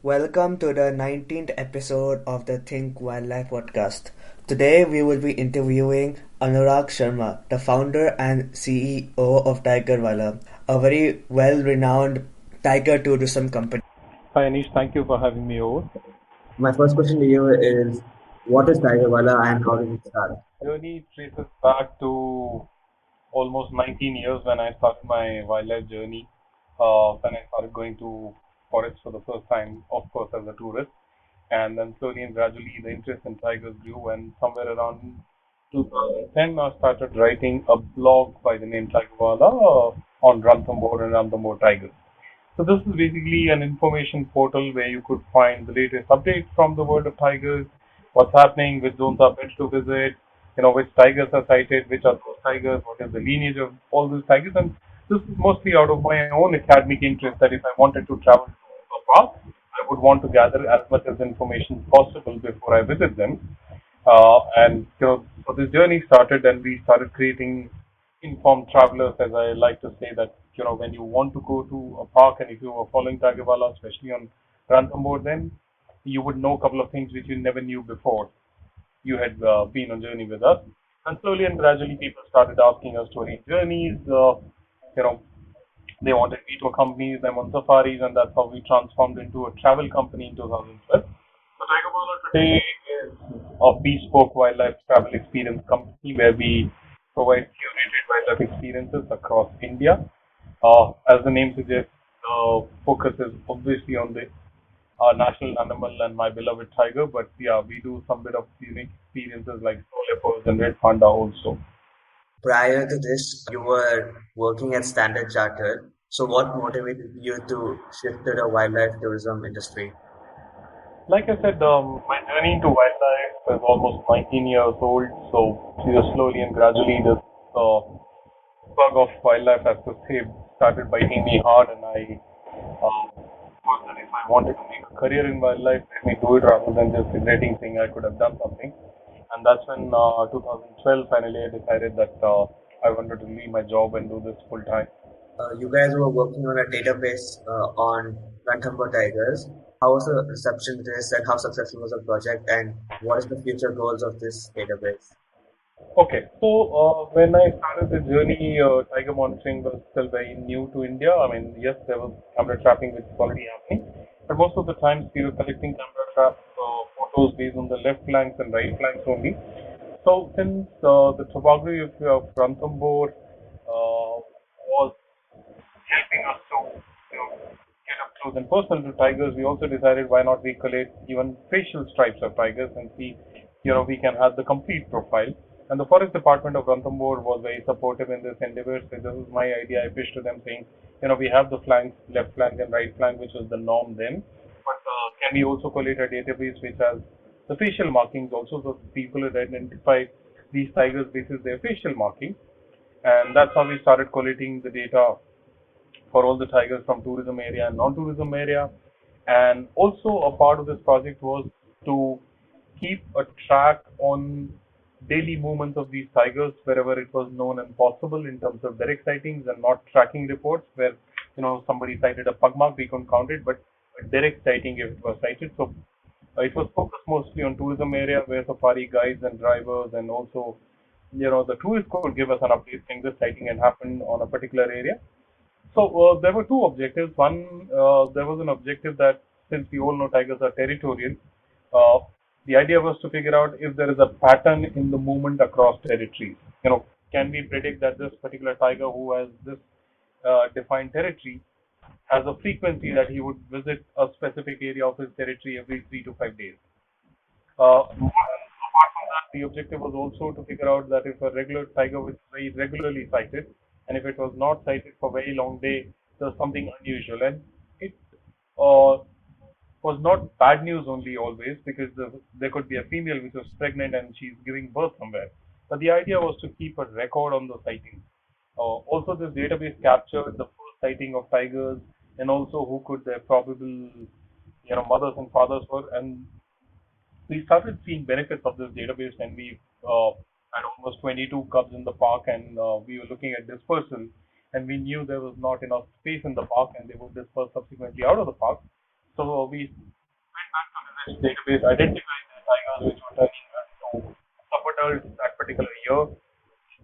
Welcome to the 19th episode of the Think Wildlife podcast. Today we will be interviewing Anurag Sharma, the founder and CEO of Tigerwalah, a very well-renowned tiger tourism company. Hi Anish, thank you for having me over. My first question to you is, what is Tigerwalah and how did it start? Journey traces back to almost 19 years when I started my wildlife journey. When I started going to forests for the first time, of course, as a tourist, and then slowly and gradually the interest in tigers grew. And somewhere around 2010, I started writing a blog by the name Tigerwalah on Ranthambore and Ranthambore tigers. So this is basically an information portal where you could find the latest updates from the world of tigers, what's happening, which zones are best to visit, which tigers are sighted, which are those tigers, what is the lineage of all these tigers. And this is mostly out of my own academic interest that if I wanted to travel to a park, I would want to gather as much as information possible before I visit them. So this journey started and we started creating informed travelers, as I like to say that, when you want to go to a park and if you are following Tigerwalah, especially on Ranthambore, then you would know a couple of things which you never knew before you had been on journey with us. And slowly and gradually, people started asking us to arrange journeys. You know, they wanted me to accompany them on safaris, and that's how we transformed into a travel company in 2012. So Tigerwalah today is a bespoke wildlife travel experience company where we provide curated wildlife experiences across India. As the name suggests, the focus is obviously on the national animal and my beloved tiger, but yeah, we do some bit of unique experiences like snow leopards and red panda also. Prior to this, you were working at Standard Chartered. So, what motivated you to shift to the wildlife tourism industry? Like I said, my journey into wildlife is almost 19 years old, so slowly and gradually this uh, bug of wildlife, as to say, started biting me hard, and I thought that if I wanted to make a career in wildlife, let me do it rather than just regretting saying I could have done something. And that's when 2012 finally I decided that I wanted to leave my job and do this full time. You guys were working on a database on Ranthambore tigers. How was the reception to this and how successful was the project and what is the future goals of this database? Okay, so when I started the journey, tiger monitoring was still very new to India. I mean, yes, there was camera trapping which is already happening, but most of the times we were collecting camera trap photos based on the left flanks and right flanks only. So since the topography of Ranthambore was helping us to get up close and personal to tigers, we also decided why not we collect even facial stripes of tigers and see, we can have the complete profile. And the Forest Department of Ranthambore was very supportive in this endeavor. So this is my idea. I pitched to them saying, we have the flanks, left flank and right flank, which was the norm then. But can we also collect a database which has the facial markings also, so people would identify these tigers basis their facial marking. And that's how we started collating the data for all the tigers from tourism area and non-tourism area. And also a part of this project was to keep a track on daily movements of these tigers wherever it was known and possible in terms of direct sightings and not tracking reports where somebody sighted a pug mark, we couldn't count it, but a direct sighting if it was sighted. So it was focused mostly on tourism area where safari guides and drivers and also the tourists could give us an update saying this sighting had happened on a particular area. So there were two objectives. One, there was an objective that since we all know tigers are territorial, uh, the idea was to figure out if there is a pattern in the movement across territories. Can we predict that this particular tiger who has this defined territory has a frequency that he would visit a specific area of his territory every 3 to 5 days? Apart from that, the objective was also to figure out that if a regular tiger was very regularly sighted, and if it was not sighted for a very long day, there was something unusual. And it uh, was not bad news only always, because there could be a female which was pregnant and she's giving birth somewhere. But the idea was to keep a record on the sightings. Also, this database captured the first sighting of tigers and also who could their probable mothers and fathers were, and we started seeing benefits of this database when we had almost 22 cubs in the park, and we were looking at dispersal, and we knew there was not enough space in the park and they would disperse subsequently out of the park. So we back to this database, identify the tigers which were turning into subadults that particular year,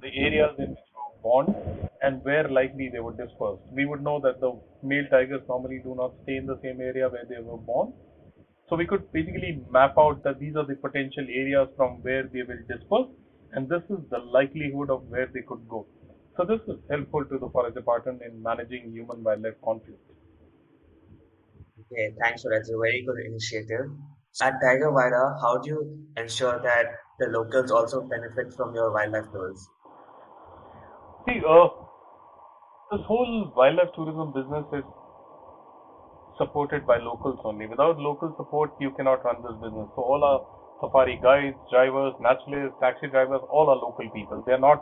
the areas in which were born, and where likely they were dispersed. We would know that the male tigers normally do not stay in the same area where they were born. So we could basically map out that these are the potential areas from where they will disperse, and this is the likelihood of where they could go. So this is helpful to the forest department in managing human-wildlife conflict. Okay, thanks for that. It's a very good initiative. At Tigerwalah, how do you ensure that the locals also benefit from your wildlife tours? See, this whole wildlife tourism business is supported by locals only. Without local support, you cannot run this business. So all our safari guides, drivers, naturalists, taxi drivers, all are local people. They are not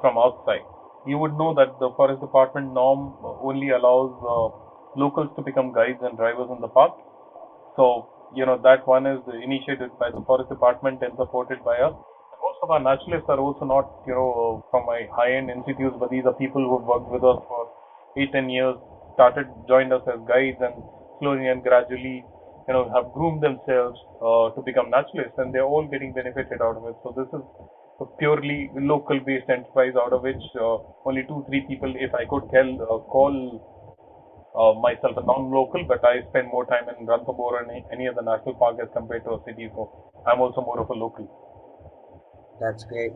from outside. You would know that the forest department norm only allows locals to become guides and drivers in the park. So, that one is initiated by the forest department and supported by us. Most of our naturalists are also not, from my high-end institutes, but these are people who have worked with us for 8-10 years, joined us as guides, and slowly and gradually, have groomed themselves to become naturalists, and they're all getting benefited out of it. So this is a purely local-based enterprise out of which only 2-3 people, if I could call myself a non-local, but I spend more time in Ranthambore and any other national park as compared to a city, so I'm also more of a local. That's great.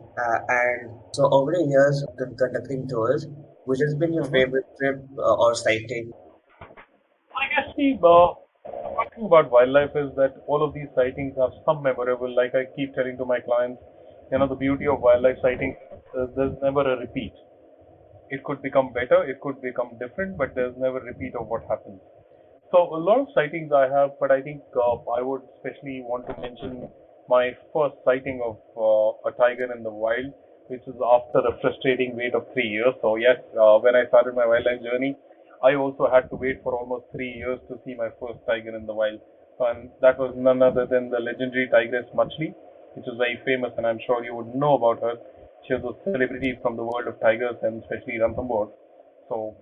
And so over the years of conducting tours, which has been your Mm-hmm. favorite trip or sighting? I guess the one thing about wildlife is that all of these sightings are some memorable. Like I keep telling to my clients, the beauty of wildlife sighting is there's never a repeat. It could become better, it could become different, but there's never a repeat of what happens. So a lot of sightings I have, but I think I would especially want to mention my first sighting of a tiger in the wild, which is after a frustrating wait of 3 years. So yes, when I started my wildlife journey, I also had to wait for almost 3 years to see my first tiger in the wild. And that was none other than the legendary tigress Machli, which is very famous, and I'm sure you would know about her. She was a celebrity from the world of tigers and especially Ranthambore. So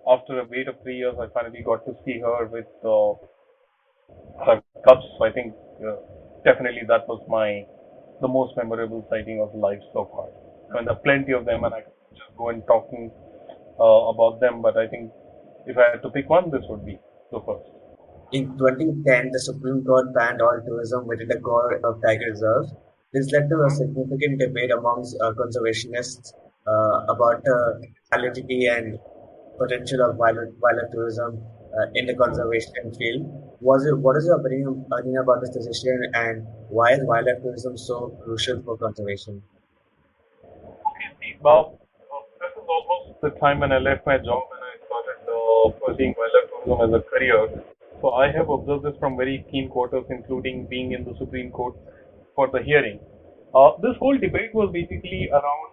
after a wait of 3 years, I finally got to see her with her cubs. So I think definitely that was the most memorable sighting of life so far. I mean, there are plenty of them, and I could just go and talking about them. But I think if I had to pick one, this would be the first. In 2010, the Supreme Court banned all tourism within the core of tiger reserves. This led to a significant debate amongst conservationists about the validity and potential of wildlife tourism in the conservation field. What is your opinion about this decision, and why is wildlife tourism so crucial for conservation? Well, this is almost the time when I left my job and I started pursuing wildlife tourism as a career. So I have observed this from very keen quarters, including being in the Supreme Court for the hearing. This whole debate was basically around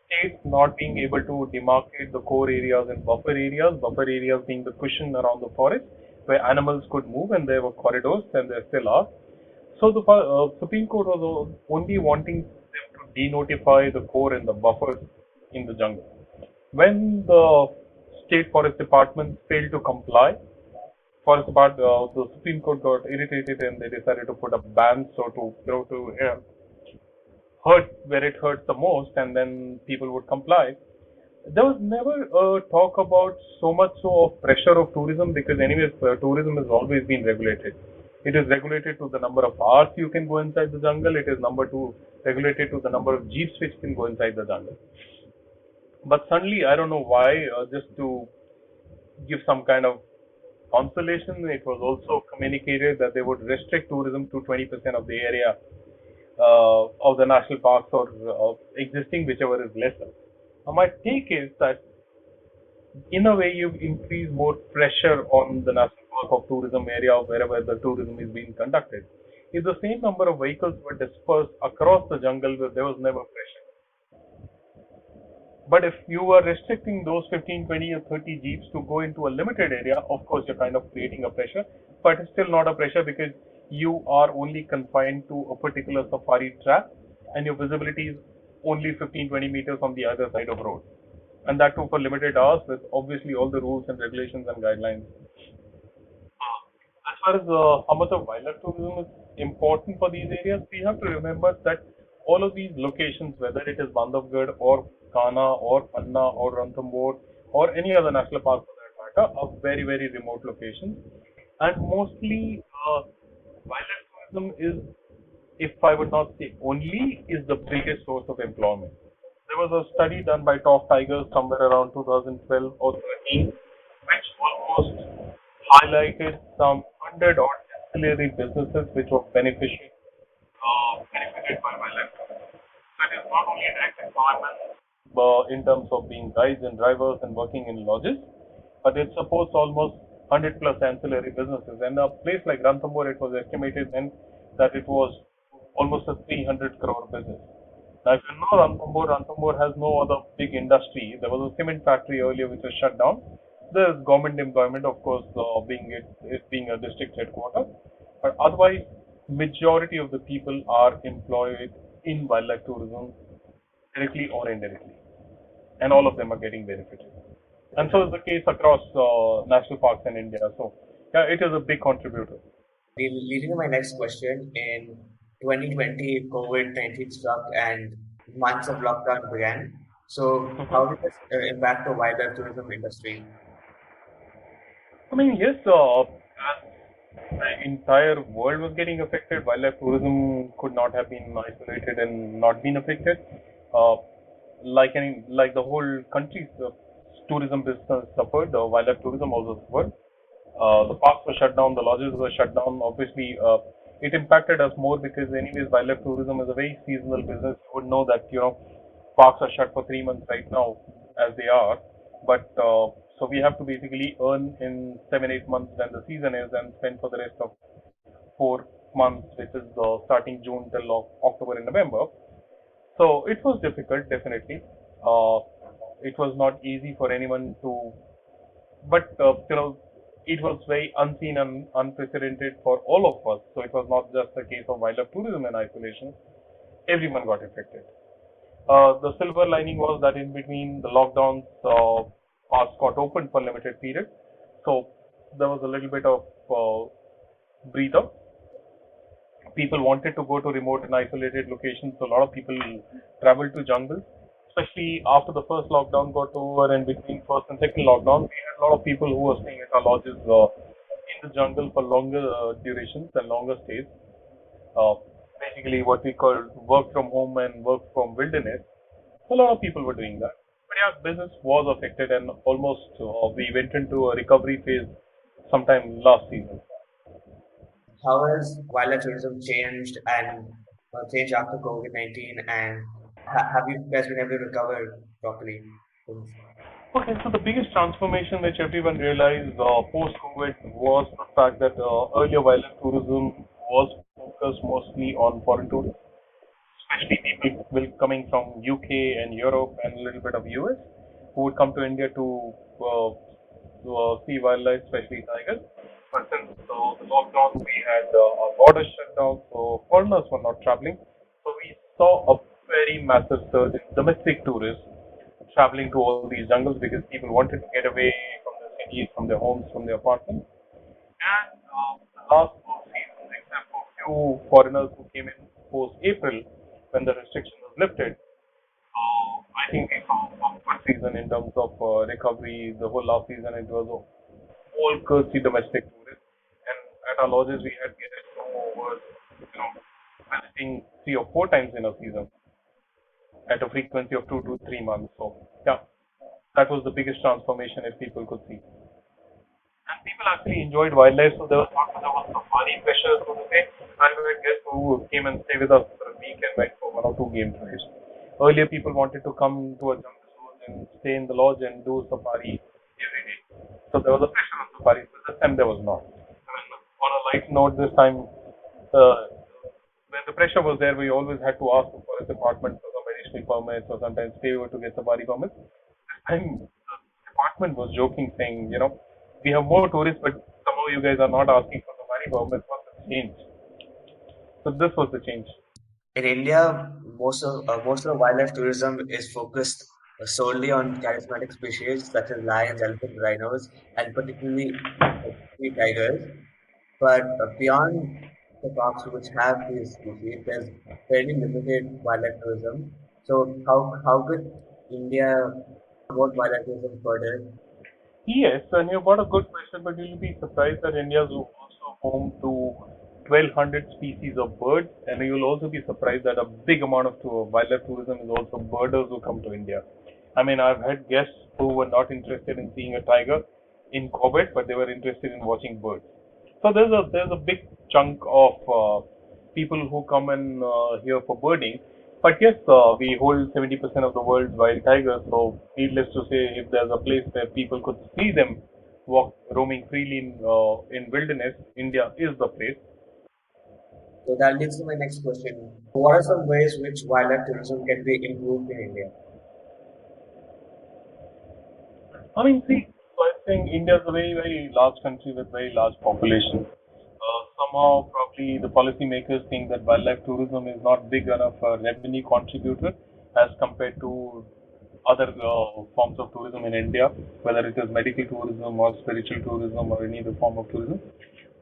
states not being able to demarcate the core areas and buffer areas being the cushion around the forest where animals could move, and there were corridors, and there still are. So the Supreme Court was only wanting them to denotify the core and the buffers in the jungle. When the state forest department failed to comply, the Supreme Court got irritated and they decided to put a ban, so to hurt where it hurts the most, and then people would comply. There was never a talk about so much so of pressure of tourism, because anyways tourism has always been regulated. It is regulated to the number of hours you can go inside the jungle. It is regulated to the number of jeeps which can go inside the jungle. But suddenly, I don't know why, just to give some kind of consolation, it was also communicated that they would restrict tourism to 20% of the area of the national parks or existing, whichever is lesser. My take is that in a way you increase more pressure on the national park of tourism area or wherever the tourism is being conducted. If the same number of vehicles were dispersed across the jungle, there was never pressure. But if you are restricting those 15, 20 or 30 jeeps to go into a limited area, of course you're kind of creating a pressure, but it's still not a pressure because you are only confined to a particular safari track and your visibility is only 15, 20 meters on the other side of road. And that too for limited hours with obviously all the rules and regulations and guidelines. As far as how much of wildlife tourism is important for these areas, we have to remember that all of these locations, whether it is Bandhavgarh or Kana or Panna or Ranthambore or any other national park for that matter, are very, very remote locations. And mostly, wildlife tourism is, if I would not say only, is the biggest source of employment. There was a study done by Top Tigers somewhere around 2012 or 13, which almost highlighted some 100 odd ancillary businesses which were benefited by wildlife tourism. So it is not only direct employment in terms of being guides and drivers and working in lodges, but it supports almost 100 plus ancillary businesses. And a place like Ranthambore, it was estimated then that it was almost a 300 crore business. Now, if you know Ranthambore has no other big industry. There was a cement factory earlier which was shut down. There's government employment, of course, it being a district headquarter. But otherwise, majority of the people are employed in wildlife tourism directly or indirectly, and all of them are getting benefited. And so is the case across national parks in India. So, yeah, it is a big contributor. Leading to my next question, in 2020, COVID-19 struck and months of lockdown began. So, how did this impact the wildlife tourism industry? I mean, yes, as the entire world was getting affected, wildlife tourism could not have been isolated and not been affected. Uh, like the whole country's tourism business suffered, the wildlife tourism also suffered. The parks were shut down, the lodges were shut down. Obviously, it impacted us more because, anyways, wildlife tourism is a very seasonal business. You would know that parks are shut for 3 months right now, as they are. But so we have to basically earn in 7 8 months when the season is, and spend for the rest of 4 months, which is starting June till October and November. So it was difficult, definitely. Uh, it was not easy for anyone to, but it was very unseen and unprecedented for all of us. So it was not just a case of wildlife tourism in isolation. Everyone got affected. The silver lining was that in between the lockdowns, parks got opened for limited period, so there was a little bit of breather. People wanted to go to remote and isolated locations, so a lot of people traveled to jungles. Especially after the first lockdown got over and between first and second lockdown, we had a lot of people who were staying at our lodges in the jungle for longer durations and longer stays. Uh, Basically, what we call work from home and work from wilderness. A lot of people were doing that. But yeah, business was affected, and almost we went into a recovery phase sometime last season. How has wildlife tourism changed and changed after COVID-19? And have you guys been able to recover properly since? Okay, so the biggest transformation which everyone realized post-COVID was the fact that earlier wildlife tourism was focused mostly on foreign tourists, especially people will coming from UK and Europe and a little bit of US, who would come to India uh, to see wildlife, especially tigers. But since the lockdown, we had our borders shut down, so foreigners were not traveling. So we saw a very massive surge in domestic tourists traveling to all these jungles because people wanted to get away from their cities, from their homes, from their apartments. And the last two seasons, except for few foreigners who came in post April when the restriction was lifted, I think we saw a good season in terms of recovery. The whole last season it was all courtesy domestic tourists, and at our lodges we had guests who were, visiting 3 or 4 times in a season at a frequency of 2 to 3 months. So yeah, that was the biggest transformation if people could see. And people actually enjoyed wildlife, so there was not much of a safari pressure, so to say. I had guests who came and stay with us for a week and went for 1 or 2 game drives. Earlier, people wanted to come to a jungle zone and stay in the lodge and do safari every day. So there was a pressure on safaris, but this time there was not. And on a light note, this time, when the pressure was there, we always had to ask the forest department for some additional permits or sometimes pay over to get safari permits. This time, the department was joking, saying, we have more tourists, but somehow you guys are not asking for safari permits. What's the change? So this was the change. In India, most of the wildlife tourism is focused solely on charismatic species such as lions, elephants, rhinos, and particularly tigers. But beyond the parks which have these species, there's very limited wildlife tourism. So how could India promote wildlife tourism further? Yes, and you've got a good question, but you'll be surprised that India is also home to 1,200 species of birds, and you'll also be surprised that a big amount of wildlife tourism is also birders who come to India. I mean, I've had guests who were not interested in seeing a tiger in Corbett, but they were interested in watching birds. So there's a big chunk of people who come and here for birding. But yes, we hold 70% of the world's wild tigers. So needless to say, if there's a place where people could see them walk roaming freely in wilderness, India is the place. So that leads to my next question. What are some ways which wildlife tourism can be improved in India? I mean, see, so I think India is a very large country with very large population. Somehow, probably the policymakers think that wildlife tourism is not big enough a revenue contributor as compared to other forms of tourism in India, whether it is medical tourism or spiritual tourism or any other form of tourism.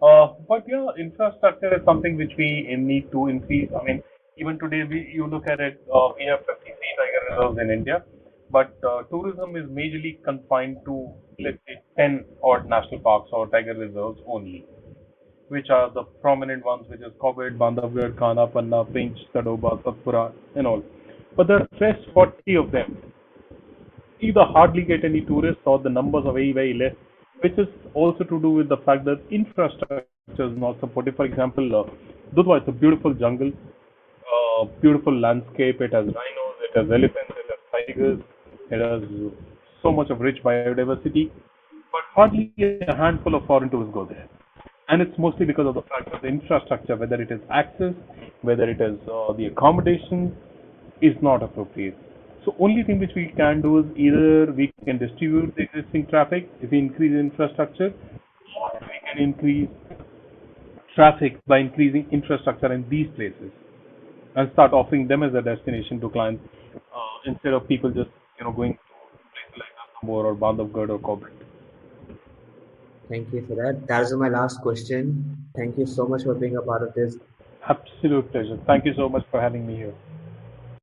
But yeah, infrastructure is something which we need to increase. I mean, even today, you look at it, we have 53 tiger reserves in India, but tourism is majorly confined to, let's say, 10 odd national parks or tiger reserves only, which are the prominent ones, which is Corbett, Bandhavgarh, Kana, Panna, Pinch, Tadoba, Satpura, and all. But the rest 40 of them either hardly get any tourists or the numbers are very less, which is also to do with the fact that infrastructure is not supported. For example, Dudhwa is a beautiful jungle, beautiful landscape. It has rhinos, it has elephants, it has tigers, it has so much of rich biodiversity, but hardly a handful of foreign tourists go there. And it's mostly because of the fact that the infrastructure, whether it is access, whether it is the accommodation, is not appropriate. So only thing which we can do is either we can distribute the existing traffic if we increase infrastructure, or we can increase traffic by increasing infrastructure in these places and start offering them as a destination to clients instead of people just going to places like Ranthambore or Bandhavgarh or Corbett. Thank you for that. That is my last question. Thank you so much for being a part of this. Absolute pleasure. Thank you so much for having me here.